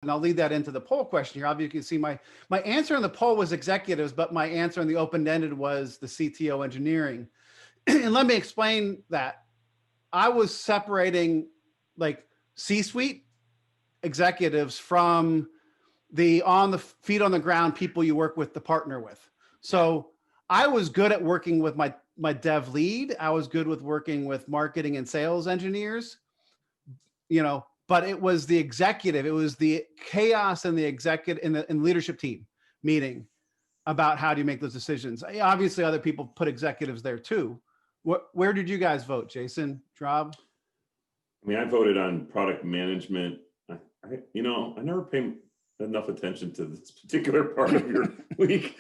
and I'll lead that into the poll question here. Obviously, you can see my answer in the poll was executives, but my answer in the open-ended was the CTO engineering. And let me explain that. I was separating like C-suite executives from the on the feet on the ground people you work with to partner with. So I was good at working with my dev lead. I was good with working with marketing and sales engineers, but it was the executive, it was the chaos in the executive in leadership team meeting about how do you make those decisions. Obviously other people put executives there too. Where did you guys vote, Jason, Rob? I mean, I voted on product management. I never pay enough attention to this particular part of your week.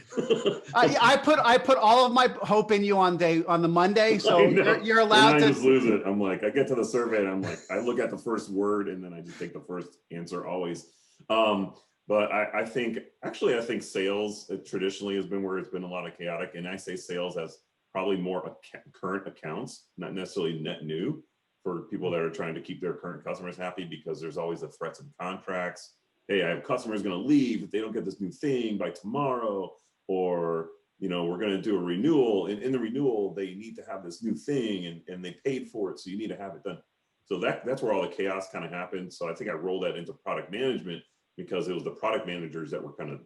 I put all of my hope in you on the Monday, so you're allowed and to. I just lose it. I'm like, I get to the survey and I'm like, I look at the first word and then I just take the first answer always. But I think sales traditionally has been where it's been a lot of chaotic, and I say sales as probably more current accounts, not necessarily net new, for people that are trying to keep their current customers happy, because there's always the threats of contracts. Hey, I have customers going to leave if they don't get this new thing by tomorrow, or we're going to do a renewal, and in the renewal they need to have this new thing, and they paid for it, so you need to have it done. So that's where all the chaos kind of happened. So I think I rolled that into product management, because it was the product managers that were kind of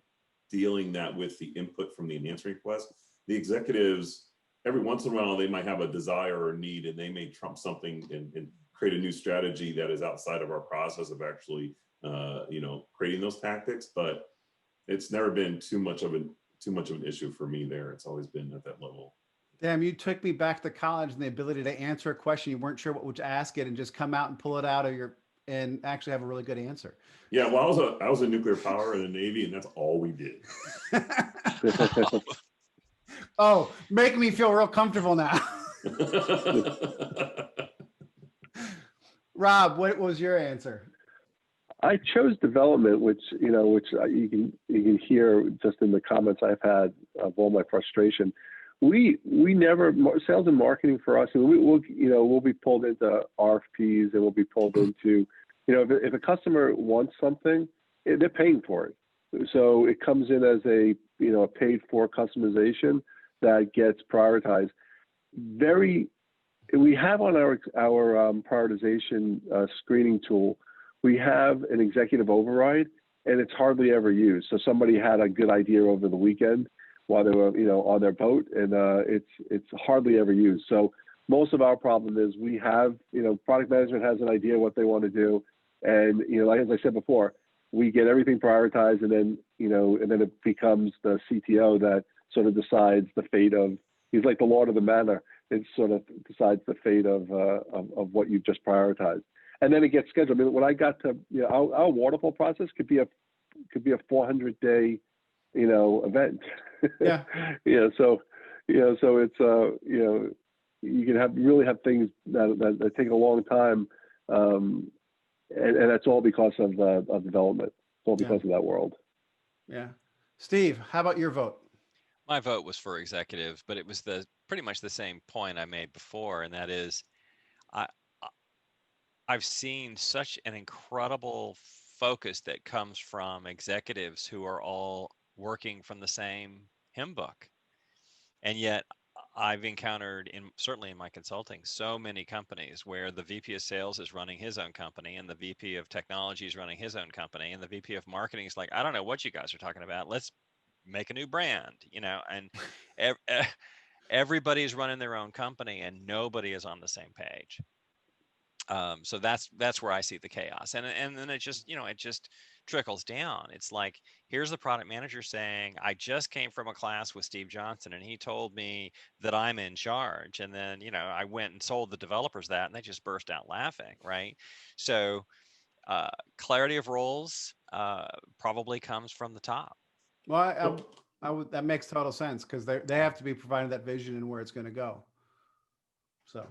dealing that with the input from the answering request. The executives, every once in a while, they might have a desire or need, and they may trump something and create a new strategy that is outside of our process of actually, creating those tactics. But it's never been too much of an issue for me there. It's always been at that level. Damn, you took me back to college and the ability to answer a question you weren't sure what to ask it, and just come out and pull it out of and actually have a really good answer. Yeah, well, I was a nuclear power in the Navy, and that's all we did. Oh, make me feel real comfortable now. Rob, what was your answer? I chose development, which you can hear just in the comments I've had of all my frustration. We never, sales and marketing for us, and we'll be pulled into RFPs, and we'll be pulled into, if a customer wants something, they're paying for it. So it comes in as a paid for customization that gets prioritized. We have on our prioritization screening tool, we have an executive override, and it's hardly ever used. So somebody had a good idea over the weekend while they were on their boat, and it's hardly ever used. So most of our problem is we have product management has an idea what they want to do, and like as I said before, we get everything prioritized, and then it becomes the CTO that sort of decides the fate of. He's like the Lord of the Manor. It sort of decides the fate of what you've just prioritized, and then it gets scheduled. I mean, when I got to our waterfall process could be a 400-day event. Yeah. So it's you can really have things that take a long time, and that's all because of development. It's all because of that world. Yeah. Steve, how about your vote? My vote was for executives, but it was pretty much the same point I made before, and that is, I've seen such an incredible focus that comes from executives who are all working from the same hymn book, and yet I've encountered certainly in my consulting so many companies where the VP of sales is running his own company, and the VP of technology is running his own company, and the VP of marketing is like, I don't know what you guys are talking about. Let's make a new brand, and everybody's running their own company and nobody is on the same page. So that's where I see the chaos, and then it just trickles down. It's like, here's the product manager saying, I just came from a class with Steve Johnson and he told me that I'm in charge, and then I went and sold the developers that, and they just burst out laughing, right? So clarity of roles probably comes from the top. Well, that makes total sense, because they have to be providing that vision and where it's going to go. So,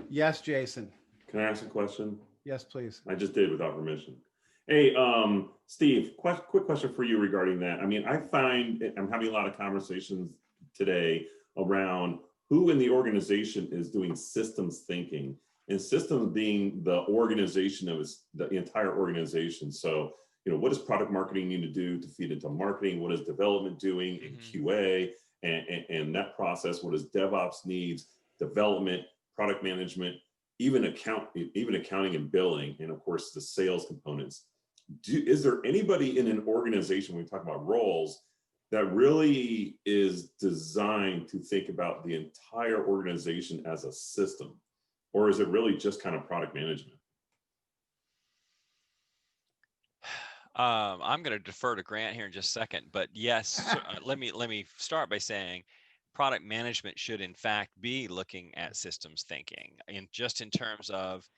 yes, Jason. Can I ask a question? Yes, please. I just did without permission. Hey, Steve, quick question for you regarding that. I mean, I find I'm having a lot of conversations today around who in the organization is doing systems thinking, and systems being the organization of the entire organization. So, what does product marketing need to do to feed into marketing? What is development doing in QA and that process? What does DevOps needs, development, product management, even accounting and billing, and of course the sales components. Is there anybody in an organization, when we talk about roles, that really is designed to think about the entire organization as a system? Or is it really just kind of product management? I'm going to defer to Grant here in just a second, but yes, so, let me start by saying product management should in fact be looking at systems thinking, in terms of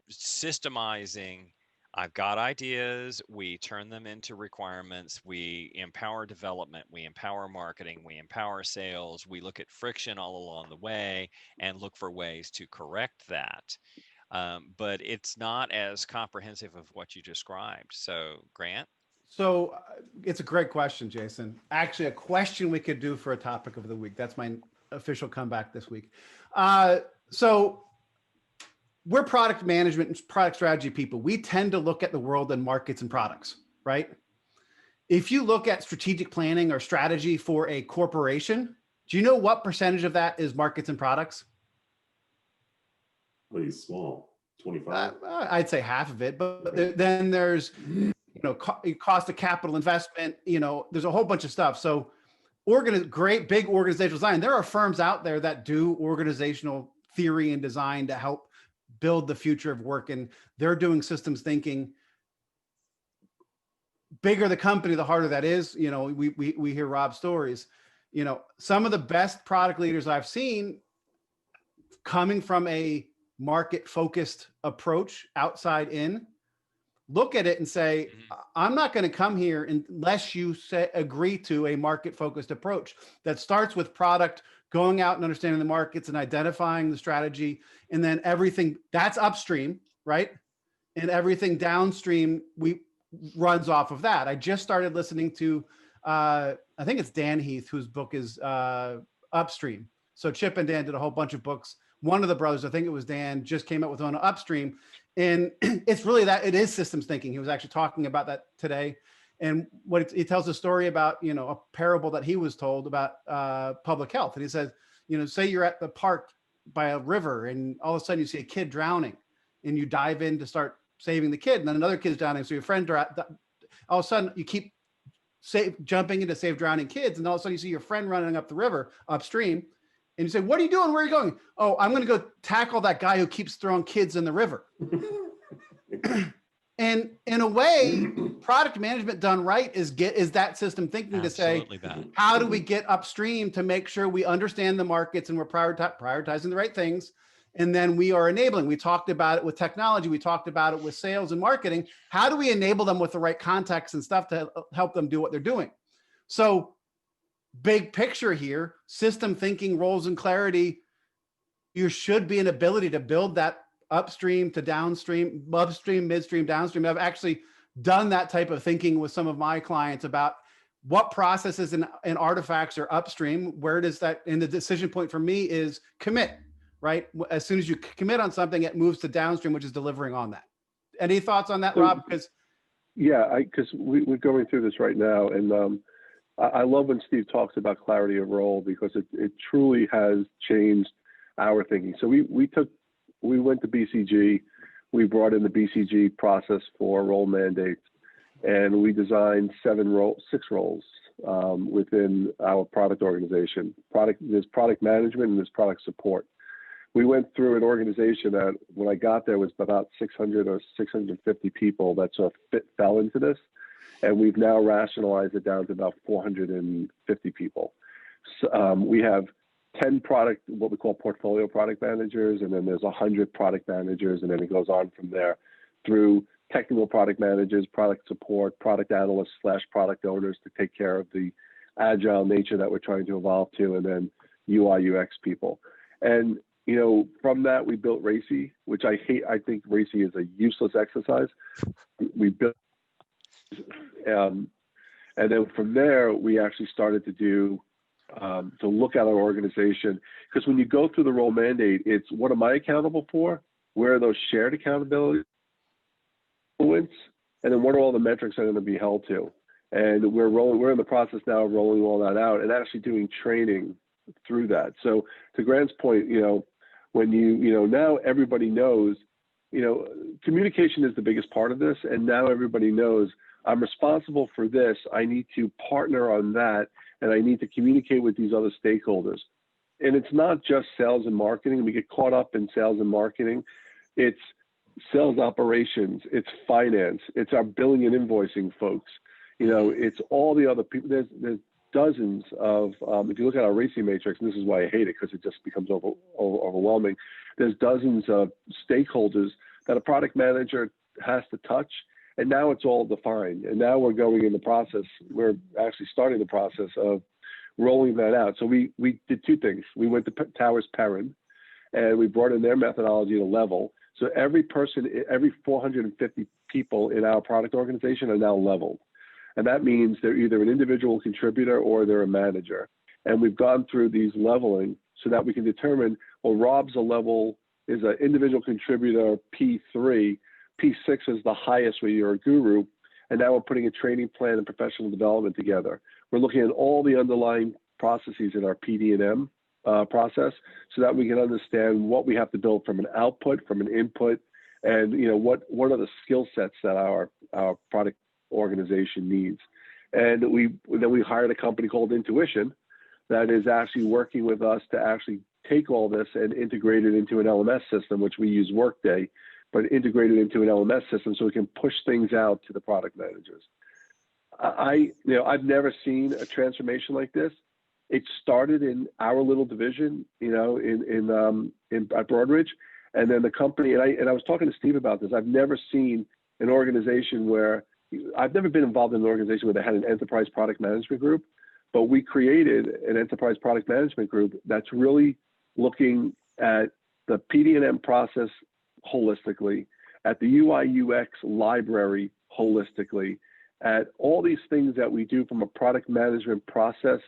systemizing. I've got ideas, we turn them into requirements, we empower development, we empower marketing, we empower sales, we look at friction all along the way and look for ways to correct that. But it's not as comprehensive of what you described. So, Grant? So it's a great question, Jason. Actually, a question we could do for a topic of the week. That's my official comeback this week. So we're product management and product strategy people. We tend to look at the world in markets and products, right? If you look at strategic planning or strategy for a corporation, do you know what percentage of that is markets and products? Really small, 25. I'd say half of it, but then there's, cost of capital investment, there's a whole bunch of stuff. So great big organizational design. There are firms out there that do organizational theory and design to help build the future of work. And they're doing systems thinking. Bigger the company, the harder that is. We hear Rob's stories. Some of the best product leaders I've seen coming from a market focused approach, outside in, look at it and say, I'm not going to come here unless you agree to a market focused approach that starts with product, going out and understanding the markets and identifying the strategy. And then everything that's upstream, right? And everything downstream, runs off of that. I just started listening to, I think it's Dan Heath, whose book is Upstream. So Chip and Dan did a whole bunch of books. One of the brothers, I think it was Dan, just came out with one, Upstream. And it's really that it is systems thinking. He was actually talking about that today. And he tells a story about, a parable that he was told about public health. And he says, say you're at the park by a river and all of a sudden you see a kid drowning and you dive in to start saving the kid. And then another kid's drowning. So your friend, all of a sudden you keep jumping in to save drowning kids. And all of a sudden you see your friend running up the river upstream. And you say, what are you doing? Where are you going? Oh, I'm going to go tackle that guy who keeps throwing kids in the river. And in a way, product management done right is that system thinking. Absolutely to say, how do we get upstream to make sure we understand the markets and we're prioritizing the right things? And then we are enabling. We talked about it with technology. We talked about it with sales and marketing. How do we enable them with the right context and stuff to help them do what they're doing? So big picture here, system thinking, roles and clarity, you should be an ability to build that upstream to downstream, upstream, midstream, downstream. I've actually done that type of thinking with some of my clients about what processes and artifacts are upstream. Where does that, and the decision point for me is commit, right? As soon as you commit on something, it moves to downstream, which is delivering on that. Any thoughts on that, Rob? Because we're going through this right now. And I love when Steve talks about clarity of role, because it truly has changed our thinking. So we went to BCG, we brought in the BCG process for role mandates, and we designed 6 roles within our product organization. There's product management and there's product support. We went through an organization that when I got there was about 600 or 650 people that sort of fell into this. And we've now rationalized it down to about 450 people. So, we have 10 what we call portfolio product managers, and then there's 100 product managers, and then it goes on from there through technical product managers, product support, product analysts / product owners to take care of the agile nature that we're trying to evolve to, and then UI UX people. And from that we built RACI, which I hate. I think RACI is a useless exercise. We built, and then from there we actually started to look at our organization, because when you go through the role mandate, it's what am I accountable for? Where are those shared accountability influence? and then what are all the metrics that are going to be held to? And we're in the process now of rolling all that out and actually doing training through that. So to Grant's point, when now everybody knows, communication is the biggest part of this. And now everybody knows I'm responsible for this. I need to partner on that. And I need to communicate with these other stakeholders. And it's not just sales and marketing. We get caught up in sales and marketing. It's sales operations. It's finance. It's our billing and invoicing folks. It's all the other people. There's dozens of, if you look at our racing matrix, and this is why I hate it, because it just becomes overwhelming. There's dozens of stakeholders that a product manager has to touch. And now it's all defined. And now we're going in the process. We're actually starting the process of rolling that out. So we did two things. We went to Towers Perrin, and we brought in their methodology to level. So every 450 people in our product organization are now leveled. And that means they're either an individual contributor or they're a manager. And we've gone through these leveling so that we can determine, well, Rob's is an individual contributor P3. P6 is the highest where you're a guru. And now we're putting a training plan and professional development together. We're looking at all the underlying processes in our PD&M process so that we can understand what we have to build from an output, from an input, and what are the skill sets that our product organization needs. And then we hired a company called Intuition that is actually working with us to actually take all this and integrate it into an LMS system, which we use Workday, but integrate it into an LMS system so we can push things out to the product managers. I've never seen a transformation like this. It started in our little division, at Broadridge, and then the company. And I was talking to Steve about this. I've never seen an organization where I've never been involved in an organization where they had an enterprise product management group, but we created an enterprise product management group that's really looking at the PD&M process holistically, at the UI UX library holistically, at all these things that we do from a product management process,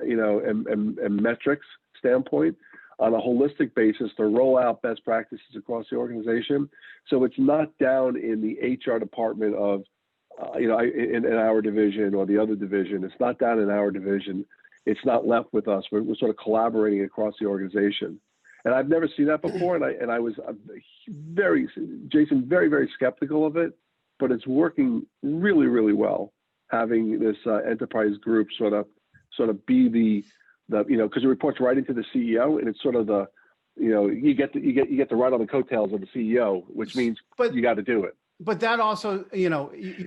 and metrics standpoint on a holistic basis to roll out best practices across the organization. So it's not down in the HR department of, in our division or the other division. It's not down in our division. It's not left with us. We're sort of collaborating across the organization. And I've never seen that before. And I was very, very skeptical of it, but it's working really, really well, having this enterprise group sort of be the because it reports right into the CEO, and it's sort of the, you get to ride on the coattails of the CEO, which means you got to do it. But that also, you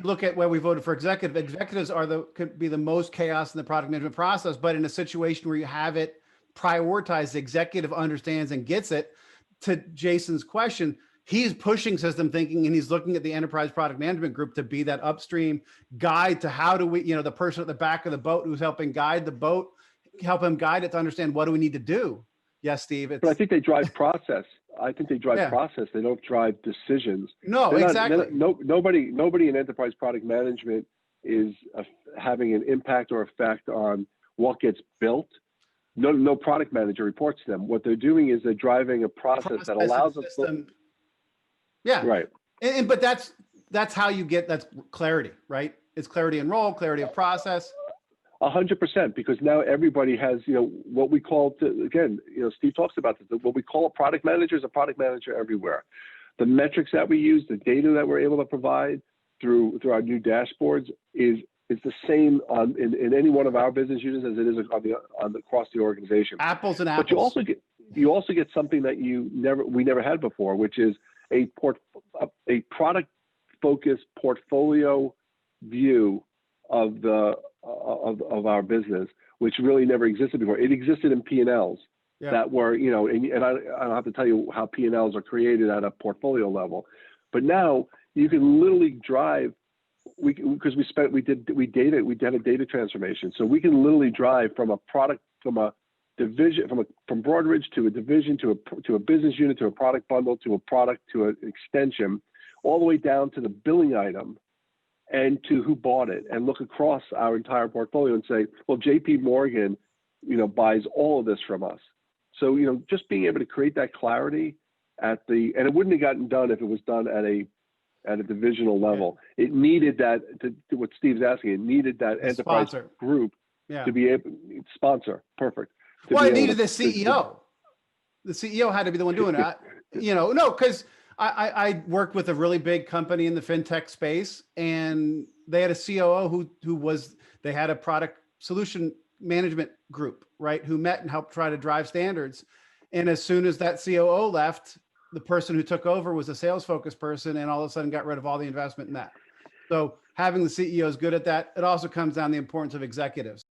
look at where we voted for executives could be the most chaos in the product management process. But in a situation where you have it prioritized, the executive understands and gets it. To Jason's question, he's pushing system thinking, and he's looking at the enterprise product management group to be that upstream guide to how do we, the person at the back of the boat who's helping guide the boat, help him guide it to understand what do we need to do. Yes, Steve. But I think they drive process. I think they drive process. They don't drive decisions. No, exactly. Nobody in enterprise product management is having an impact or effect on what gets built. No product manager reports to them. What they're doing is they're driving a process that allows them. Yeah. Right. But that's how you get that's clarity, right? It's clarity in role, clarity of process. 100%, because now everybody has, what we call, Steve talks about this, what we call a product manager is a product manager everywhere. The metrics that we use, the data that we're able to provide through our new dashboards is the same in any one of our business units as it is across the organization. Apples and apples. But you also get something that we never had before, which is a product focused portfolio view of our business, which really never existed before. It existed in P&Ls that were, and I don't have to tell you how P&Ls are created at a portfolio level, but now you can literally drive. We did a data transformation, so we can literally drive from a product, from a division, from Broadridge to a division to a business unit to a product bundle to a product to an extension, all the way down to the billing item and to who bought it, and look across our entire portfolio and say, well, JP Morgan, buys all of this from us. So, just being able to create that clarity and it wouldn't have gotten done if it was done at at a divisional level. It needed that, to what Steve's asking, it needed that The enterprise sponsor. group Yeah. to be able, sponsor, perfect. to Well, be it able needed to- the CEO. The CEO had to be the one doing it. No, because I worked with a really big company in the fintech space, and they had a COO they had a product solution management group, right? Who met and helped try to drive standards. And as soon as that COO left, the person who took over was a sales focused person, and all of a sudden got rid of all the investment in that. So having the CEO is good at that. It also comes down to the importance of executives.